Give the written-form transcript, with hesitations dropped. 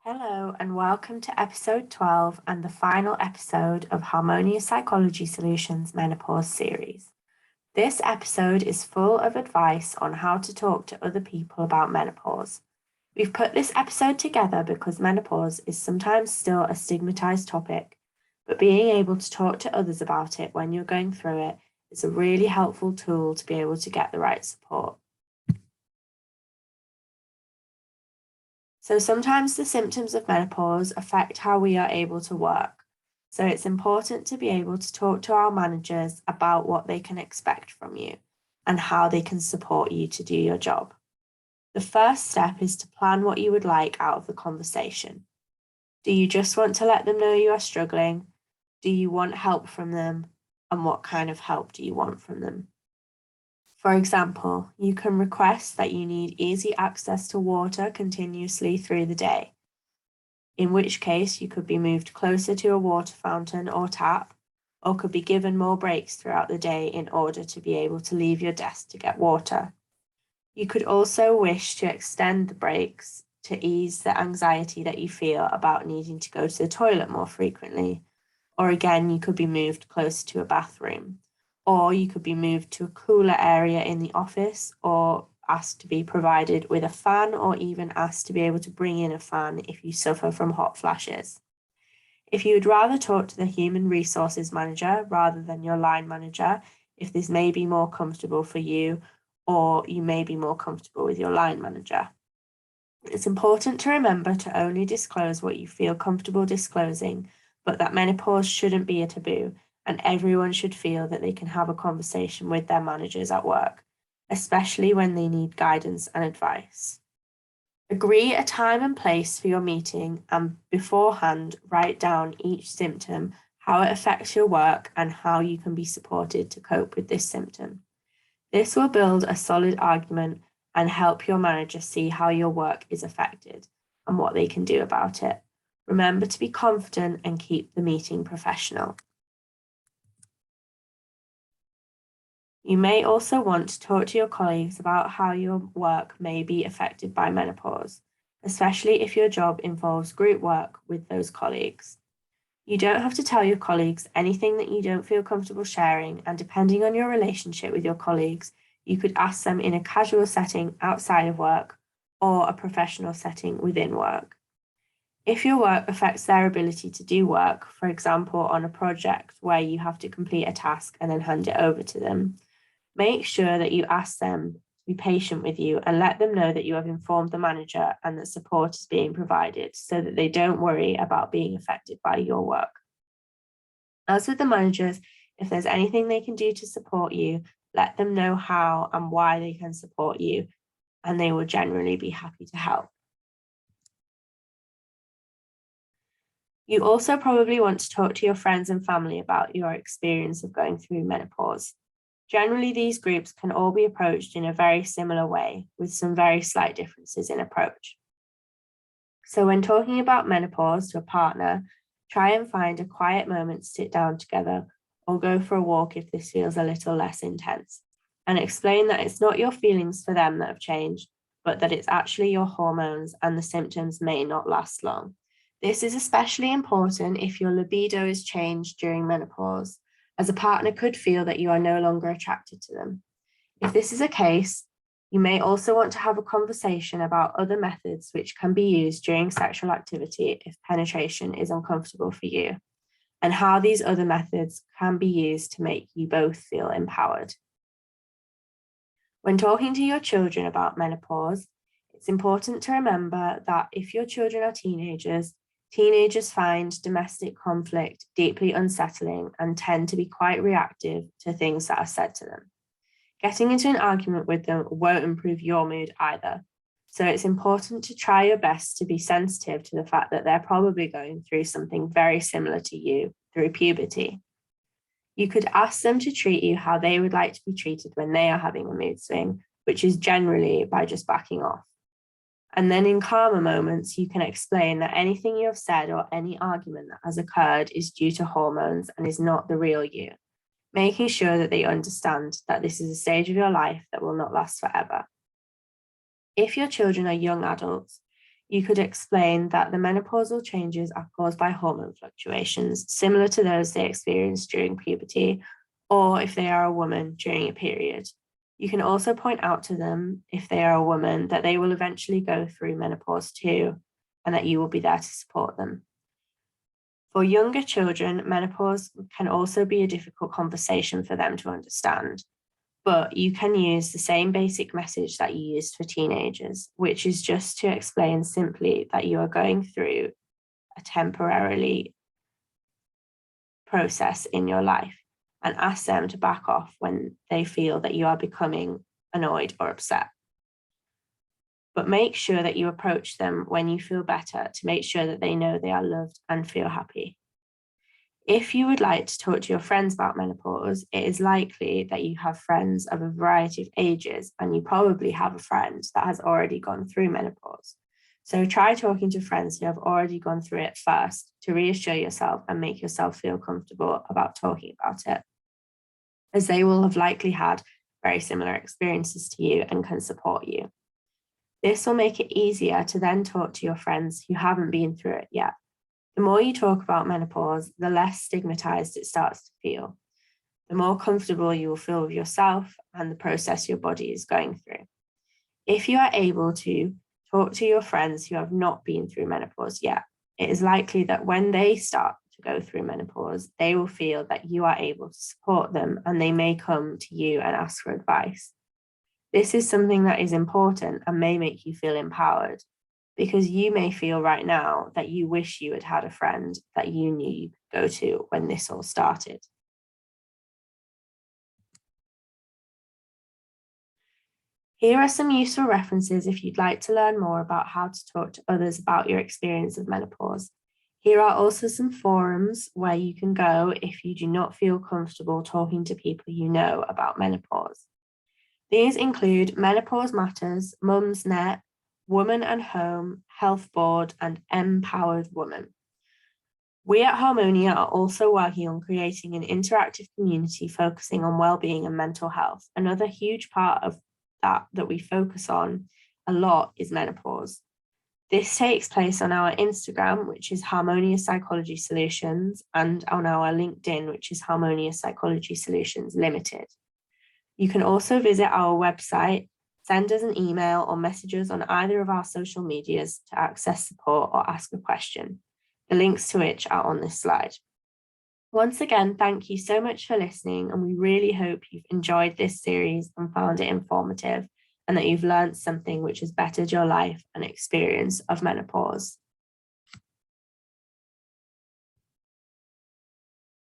Hello, and welcome to episode 12 and the final episode of Harmonious Psychology Solutions Menopause series. This episode is full of advice on how to talk to other people about menopause. We've put this episode together because menopause is sometimes still a stigmatized topic, but being able to talk to others about it when you're going through it is a really helpful tool to be able to get the right support. So sometimes the symptoms of menopause affect how we are able to work. So it's important to be able to talk to our managers about what they can expect from you and how they can support you to do your job. The first step is to plan what you would like out of the conversation. Do you just want to let them know you are struggling? Do you want help from them? And what kind of help do you want from them? For example, you can request that you need easy access to water continuously through the day, in which case you could be moved closer to a water fountain or tap, or could be given more breaks throughout the day in order to be able to leave your desk to get water. You could also wish to extend the breaks to ease the anxiety that you feel about needing to go to the toilet more frequently, or again, you could be moved closer to a bathroom. Or you could be moved to a cooler area in the office or asked to be provided with a fan or even asked to be able to bring in a fan if you suffer from hot flashes. If you would rather talk to the human resources manager rather than your line manager, if this may be more comfortable for you, or you may be more comfortable with your line manager. It's important to remember to only disclose what you feel comfortable disclosing, but that menopause shouldn't be a taboo, and everyone should feel that they can have a conversation with their managers at work, especially when they need guidance and advice. Agree a time and place for your meeting, and beforehand write down each symptom, how it affects your work, and how you can be supported to cope with this symptom. This will build a solid argument and help your manager see how your work is affected and what they can do about it. Remember to be confident and keep the meeting professional. You may also want to talk to your colleagues about how your work may be affected by menopause, especially if your job involves group work with those colleagues. You don't have to tell your colleagues anything that you don't feel comfortable sharing, and depending on your relationship with your colleagues, you could ask them in a casual setting outside of work or a professional setting within work. If your work affects their ability to do work, for example, on a project where you have to complete a task and then hand it over to them, make sure that you ask them to be patient with you and let them know that you have informed the manager and that support is being provided so that they don't worry about being affected by your work. As with the managers, if there's anything they can do to support you, let them know how and why they can support you, and they will generally be happy to help. You also probably want to talk to your friends and family about your experience of going through menopause. Generally, these groups can all be approached in a very similar way, with some very slight differences in approach. So when talking about menopause to a partner, try and find a quiet moment to sit down together or go for a walk if this feels a little less intense, and explain that it's not your feelings for them that have changed, but that it's actually your hormones and the symptoms may not last long. This is especially important if your libido is changed during menopause, as a partner could feel that you are no longer attracted to them. If this is a case, you may also want to have a conversation about other methods which can be used during sexual activity if penetration is uncomfortable for you, and how these other methods can be used to make you both feel empowered. When talking to your children about menopause, it's important to remember that if your children are teenagers find domestic conflict deeply unsettling and tend to be quite reactive to things that are said to them. Getting into an argument with them won't improve your mood either. So it's important to try your best to be sensitive to the fact that they're probably going through something very similar to you through puberty. You could ask them to treat you how they would like to be treated when they are having a mood swing, which is generally by just backing off. And then in calmer moments, you can explain that anything you have said or any argument that has occurred is due to hormones and is not the real you, making sure that they understand that this is a stage of your life that will not last forever. If your children are young adults, You could explain that the menopausal changes are caused by hormone fluctuations, similar to those they experience during puberty, or if they are a woman during a period. You can also point out to them, if they are a woman, that they will eventually go through menopause too, and that you will be there to support them. For younger children, menopause can also be a difficult conversation for them to understand, but you can use the same basic message that you used for teenagers, which is just to explain simply that you are going through a temporarily process in your life, and ask them to back off when they feel that you are becoming annoyed or upset. But make sure that you approach them when you feel better to make sure that they know they are loved and feel happy. If you would like to talk to your friends about menopause, it is likely that you have friends of a variety of ages, and you probably have a friend that has already gone through menopause. So try talking to friends who have already gone through it first to reassure yourself and make yourself feel comfortable about talking about it, as they will have likely had very similar experiences to you and can support you. This will make it easier to then talk to your friends who haven't been through it yet. The more you talk about menopause, the less stigmatized it starts to feel. The more comfortable you will feel with yourself and the process your body is going through. If you are able to talk to your friends who have not been through menopause yet, it is likely that when they start to go through menopause, they will feel that you are able to support them, and they may come to you and ask for advice. This is something that is important and may make you feel empowered, because you may feel right now that you wish you had had a friend that you knew you could go to when this all started. Here are some useful references if you'd like to learn more about how to talk to others about your experience of menopause. Here are also some forums where you can go if you do not feel comfortable talking to people you know about menopause. These include Menopause Matters, Mum's Net, Woman and Home, Health Board, and Empowered Woman. We at Harmonia are also working on creating an interactive community focusing on well-being and mental health. Another huge part of that we focus on a lot is menopause. This takes place on our Instagram, which is Harmonious Psychology Solutions, and on our LinkedIn, which is Harmonious Psychology Solutions Limited. You can also visit our website, send us an email, or message us on either of our social medias to access support or ask a question, the links to which are on this slide. Once again, thank you so much for listening, and we really hope you've enjoyed this series and found it informative, and that you've learned something which has bettered your life and experience of menopause.